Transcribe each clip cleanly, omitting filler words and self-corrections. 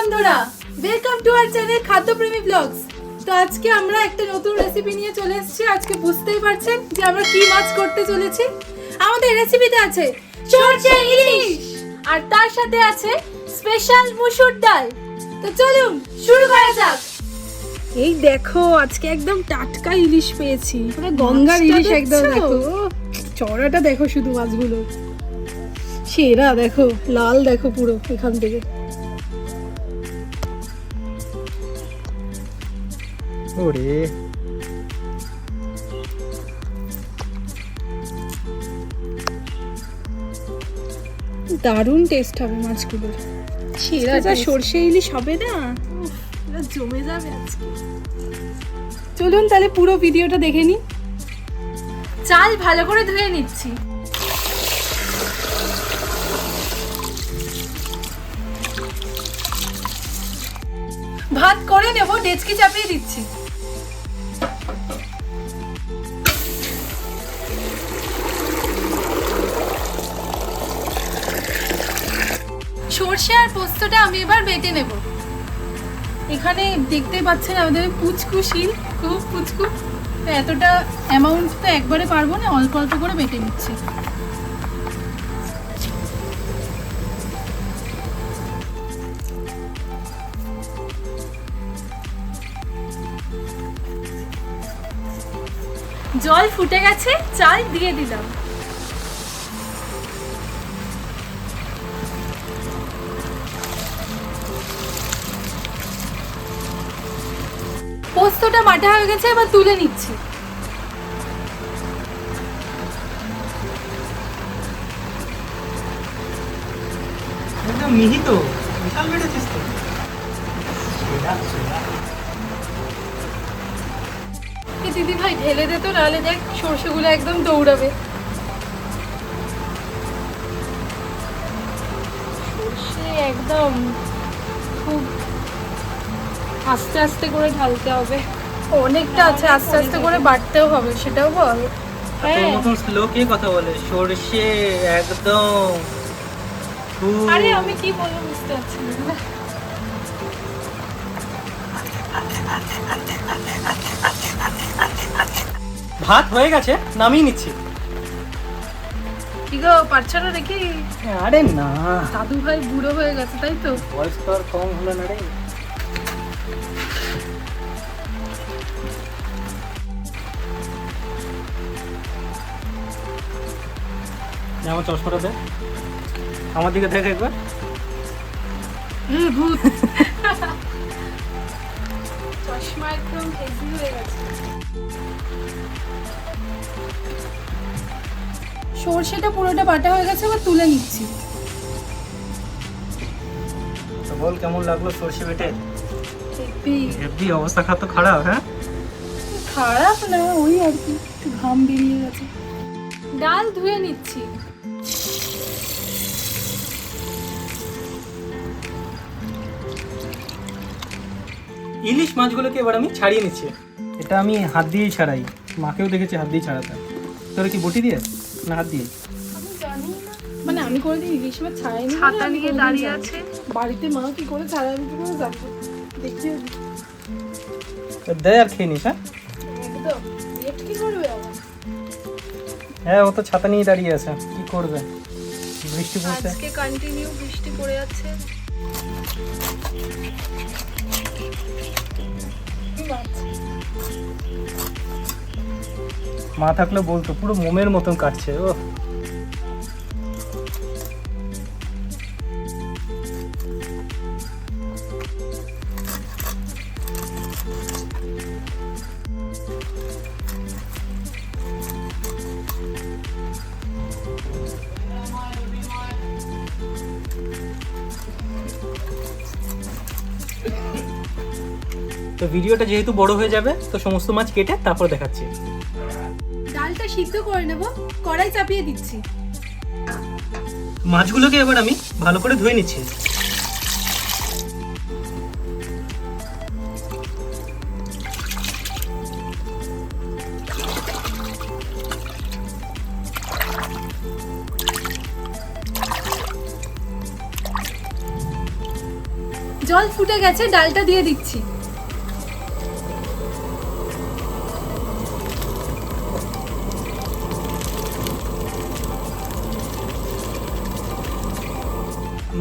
বন্ধুরা, welcome to our channel খাদ্যপ্রেমী blogs. তো আজকে আমরা একটা নতুন রেসিপি নিয়ে চলে এসেছি। আজকে বুঝতেই পারছেন যে আমরা কি মাছ করতে চলেছি। আমাদের রেসিপিতে আছে সরষে ইলিশ আর তার সাথে আছে স্পেশাল মুসুর ডাল। তো চলুন শুরু করা যাক। এই দেখো, আজকে একদম টাটকা ইলিশ পেয়েছি, মানে গঙ্গার ইলিশ একদম। দেখো চড়াটা দেখো, শুধু মাছগুলো সেরা। দেখো লাল, দেখো পুরো এখান থেকে। ওরে দারুণ টেস্ট হবে মাছগুলোর। সেরা যা সরষে ইলিশ হবে না, এটা জমে যাবে আজকে। চলুন তাহলে পুরো ভিডিওটা দেখে নিই। চাল ভালো করে ধুয়ে নিচ্ছি। ভাত করে নেব, ডেচকি চাপিয়ে দিচ্ছি। সরষে আর পোস্তটা আমি এবার বেটে নেব। এখানে দেখতেই পাচ্ছেন আমাদের পুচকু শিল, খুব পুচকু। তো এতটা অ্যামাউন্ট তো একবারে পারবো না, অল্প অল্প করে বেটে নিচ্ছি। জল ফুটে গেছে, চাল দিয়ে দিলাম। পোস্তটা বাটা হয়ে গেছে, এবার তুলে নিচ্ছি। একদম মিহি তো, বিশাল বেড়েছিস তো। দিদি ভাই ঢেলে দে তো, নাহলে দেখ সরষেগুলো একদম দৌড়াবে। সরষে একদম খুব আস্তে আস্তে করে ঢালতে হবে। অনেকটা আছে, আস্তে আস্তে করে বাটতেও হবে, সেটাও বল। তোর মতন স্লো কে কথা বলে? সরষে একদম। আরে আমি কি বলবো বুঝতে পারছি না। ভাত হয়ে গেছে, নামিয়ে নিচ্ছি। কি গো, পারছো না দেখি? আরে না, দাদু ভাই বুড়ো হয়ে গেছে, তাই তো? বয়স তো আর কম হলো না রে। আমার চশমাটা দে, আমার দিকে দেখ একবার। ভূত। চশমা একদম হেভি হয়ে গেছে। সরষেটা পুরোটা বাটা হয়ে গেছে, এবার তুলে নিচ্ছি। তো বল, কেমন লাগলো সরষে বেটে? হেভি। হেভি অবস্থা তো খারাপ। হ্যাঁ, খারাপ না, ওই আর কি, একটু ঘাম বেরিয়ে গেছে। ডাল ধুয়ে নিচ্ছি। ইলিশ মাছগুলোকে এবার আমি ছাড়িয়ে নিচ্ছি। এটা আমি হাত দিয়েই ছাড়াই, মাকেও দেখেছি হাত দিয়ে ছাড়াতে। তোরা কি বটি দিয়ে না হাত দিয়ে? আমি জানি না, মানে আমি কোনোদিন ইলিশ মাছ ছাড়াইনি। ছাতা নিয়ে দাঁড়িয়ে আছে বাড়িতে, মা কি করে ছাড়াই আমি কি করে জানবো। দেখি তো দে আর খেয়ে নিস। হ্যাঁ একদম লেট কি করবে আবার। হ্যাঁ, ও তো ছাতা নিয়ে দাঁড়িয়ে আছে, কি করবে? বৃষ্টি পড়ছে। আজকে কন্টিনিউ বৃষ্টি পড়ে যাচ্ছে। মা থাকলে বলতো, পুরো মোমের মতন কাটছে ও। তো ভিডিওটা যেহেতু বড় হয়ে যাবে, তো সমস্ত মাছ কেটে তারপর দেখাচ্ছি। ডালটা সিদ্ধ করে নেব, কড়াই চাপিয়ে দিচ্ছি। মাছগুলোকে এবার আমি ভালো করে ধুয়ে নিচ্ছি। জল ফুটে গেছে, ডালটা দিয়ে দিচ্ছি।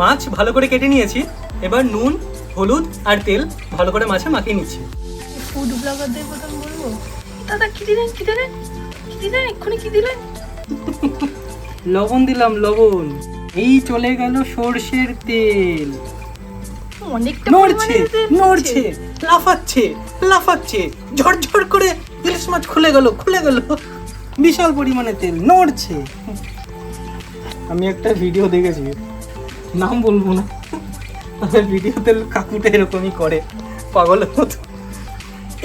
মাছ ভালো করে কেটে নিয়েছি, এবার নুন, হলুদ আর তেল ভালো করে মাছে মাখিয়ে নিচ্ছি। ফুড ব্লগারদের প্রথম বলবো, দাদা কি দিলেন, কি দিলেন, কি দিলেন, এক্ষুনি কি দিলেন? লবণ দিলাম, লবণ। এই চলে গেল সর্ষের তেল। অনেকটা নড়ছে পরিমাণে তেল নড়ছে, লাফাচ্ছে লাফাচ্ছে, ঝরঝর করে ইলিশ মাছ খুলে গেল খুলে গেল। বিশাল পরিমাণে তেল নড়ছে। আমি একটা ভিডিও দেখেছি, নাম বলবো না, তবে ভিডিওতে কাকুটা এরকমই করে পাগলের মতো।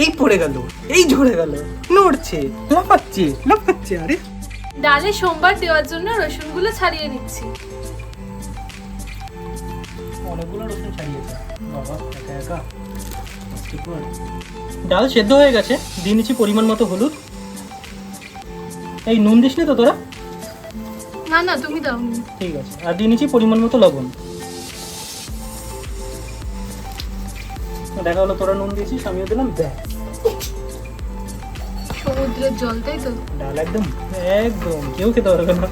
এই পড়ে গেল, এই ঝরে গেল, নড়ছে লাফাচ্ছে লাফাচ্ছে। আরে ডালে সোমবার দেওয়ার জন্য রসুনগুলো ছাড়িয়ে নিচ্ছি। অনেকগুলো রসুন ছাড়িয়েছে বাবা, একা একা। ডাল সেদ্ধ হয়ে গেছে, দিয়ে নিচ্ছি পরিমাণ মতো হলুদ। এই নুন দিস নি তো তোরা? না না, তুমি দাও। ঠিক আছে, আর দিয়ে নিচ্ছি পরিমাণ মতো লবণ। দেখা হলো তোরা নুন দিয়েছিস, আমিও দিলাম। দেখ সমুদ্রের জল, তাই তো? ডাল একদম একদম কেউ খেতে পারবে না।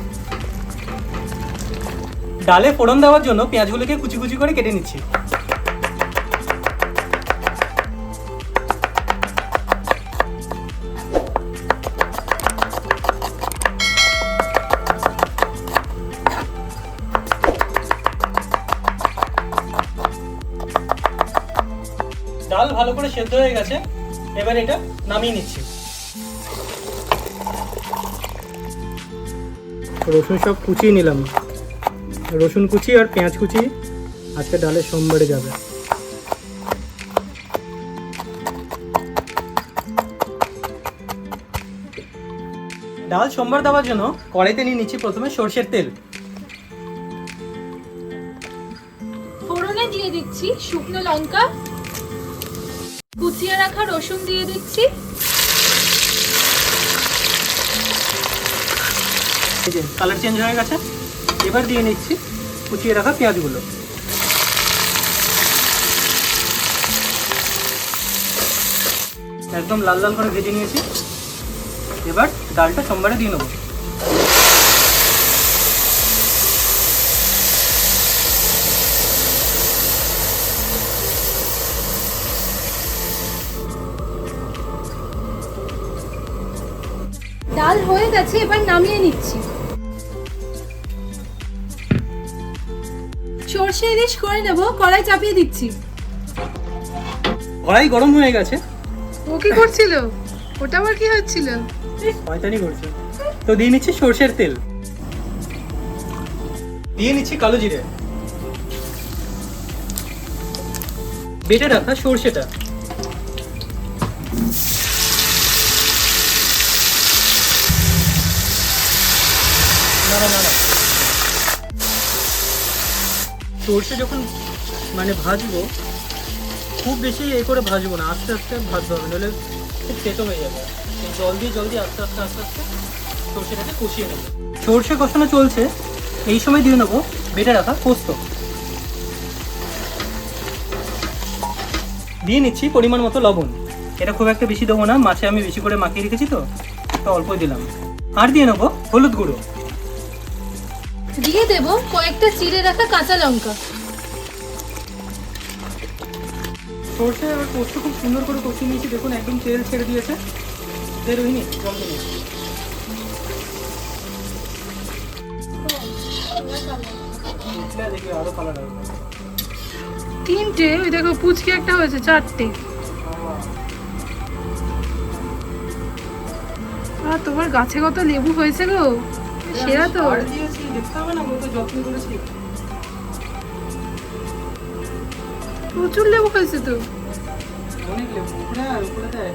ডালে ফোড়ন দেওয়ার জন্য পেঁয়াজগুলোকে কুচি কুচি করে কেটে নিচ্ছি। ডাল ভালো করে সেদ্ধ হয়ে গেছে, এবার এটা নামিয়ে নিচ্ছি। রসুন সব কুচিয়ে নিলাম, রসুন কুচি আর পেঁয়াজ কুচি আজকে ডালের সোমবারে যাবে। ডাল সোমবার দেওয়ার জন্য কড়াইতে নিয়ে নিচ্ছি প্রথমে সর্ষের তেল। ফোড়নে দিয়ে দিচ্ছি শুকনো লঙ্কা, কুচিয়ে রাখা রসুন দিয়ে দিচ্ছি। এই যে কালার চেঞ্জ হয়ে গেছে, এবার দিয়ে নিচ্ছি কুচিয়ে রাখা পেঁয়াজগুলো। একদম লাল লাল করে ভেজে নিয়েছি, এবার ডালটা সোমবারে দিয়ে নেবো। ডাল হয়ে গেছে, এবার নামিয়ে নিচ্ছি। সর্ষে ইলিশ করে নেব, কড়াই চাপিয়ে দিচ্ছি। কড়াই গরম হয়ে গেছে। ও কি করছিল? ওটা আবার কি হচ্ছিল? শয়তানি করছে। তো দিয়ে নিচ্ছি সর্ষের তেল, দিয়ে নিচ্ছি কালো জিরে, বেটে রাখা সর্ষেটা, না না না না, সর্ষে যখন মানে ভাজবো, খুব বেশি এ করে ভাজবো না, আস্তে আস্তে ভাজতে হবে, নাহলে খুব তেতো হয়ে যাবে। জল দিয়ে আস্তে আস্তে আস্তে আস্তে সর্ষেটাকে কষিয়ে নেবো। সর্ষে কষানো চলছে, এই সময় দিয়ে নেবো বেটে রাখা পোস্ত, দিয়ে নিচ্ছি পরিমাণ মতো লবণ। এটা খুব একটা বেশি দেবো না, মাছে আমি বেশি করে মাখিয়ে রেখেছি তো, এটা অল্পই দিলাম। আর দিয়ে নেবো হলুদ গুঁড়ো, দিয়ে দেব কয়েকটা চিড়ে রাখা কাঁচা লঙ্কা। সর্ষে আর পোস্ত খুব সুন্দর করে কষিয়ে নিয়েছি, দেখুন একদম তেল ছেড়ে দিয়েছে। রোহিণী জল দিয়ে নিচ্ছি। দেখি আরো কালার আসবে। তিনটে, ওই দেখো পুচকি একটা হয়েছে, চারটে। আর তোমার গাছে কত লেবু হয়েছে গো, সেরা তো। আর দিয়েছি, দেখতে হবে না, কত যত্ন করেছি। প্রচুর লেবু হয়েছে তো। অনেক লেবু, উপরে আর উপরে দেয়,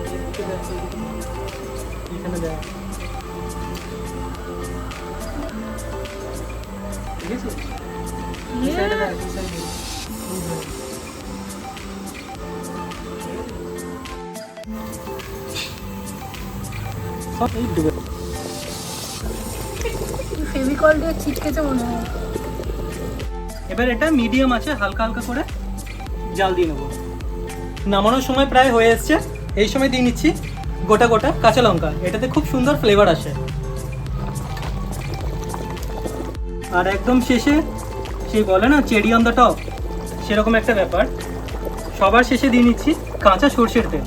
এখানে দেয়। ঠিক আছে, এই সাইডে দেয়, এই সাইডে। সব এই ডুবে। ফেভিকল দিয়ে ছিটকেছে মনে হয়। এবার এটা মিডিয়াম আছে, হালকা হালকা করে জাল দিয়ে নেবো। নামানোর সময় প্রায় হয়ে এসছে। এই সময় দিয়ে নিচ্ছি গোটা গোটা কাঁচা লঙ্কা, এটাতে খুব সুন্দর ফ্লেভার আসে। আর একদম শেষে সেই বলে না চেরি অন দ্য টপ, সেরকম একটা ব্যাপার, সবার শেষে দিয়ে নিচ্ছি কাঁচা সর্ষের তেল।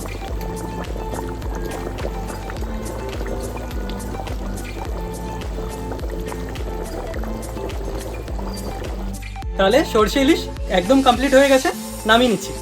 তাহলে সর্ষে ইলিশ একদম কমপ্লিট হয়ে গেছে, নামিয়ে নিচ্ছি।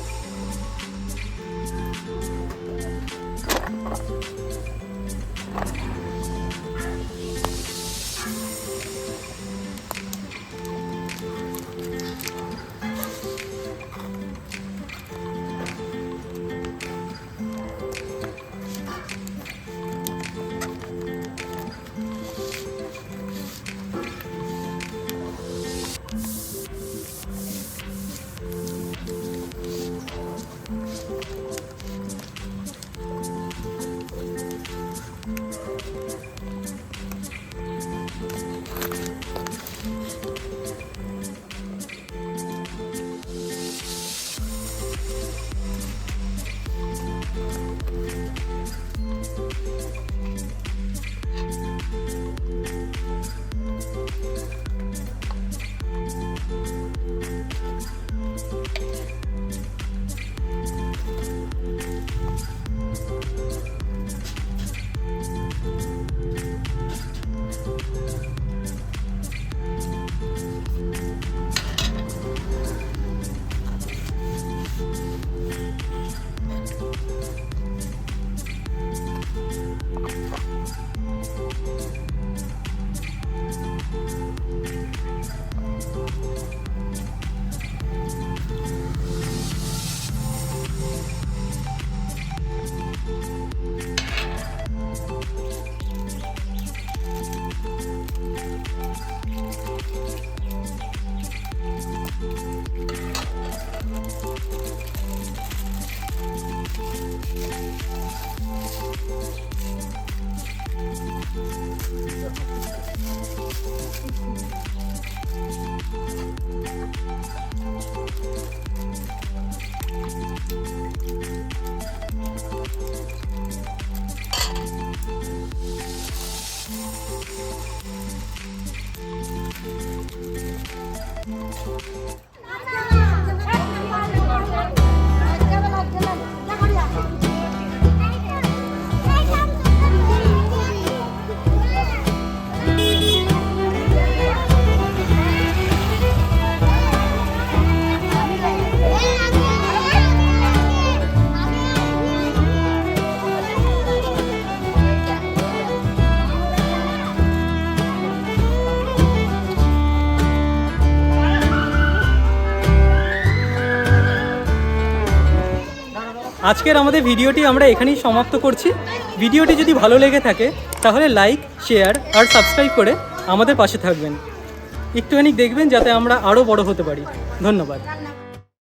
আজকের আমাদের ভিডিওটি আমরা এখানেই সমাপ্ত করছি। ভিডিওটি যদি ভালো লেগে থাকে তাহলে লাইক, শেয়ার আর সাবস্ক্রাইব করে আমাদের পাশে থাকবেন। একটুখানি দেখবেন যাতে আমরা আরও বড় হতে পারি। ধন্যবাদ।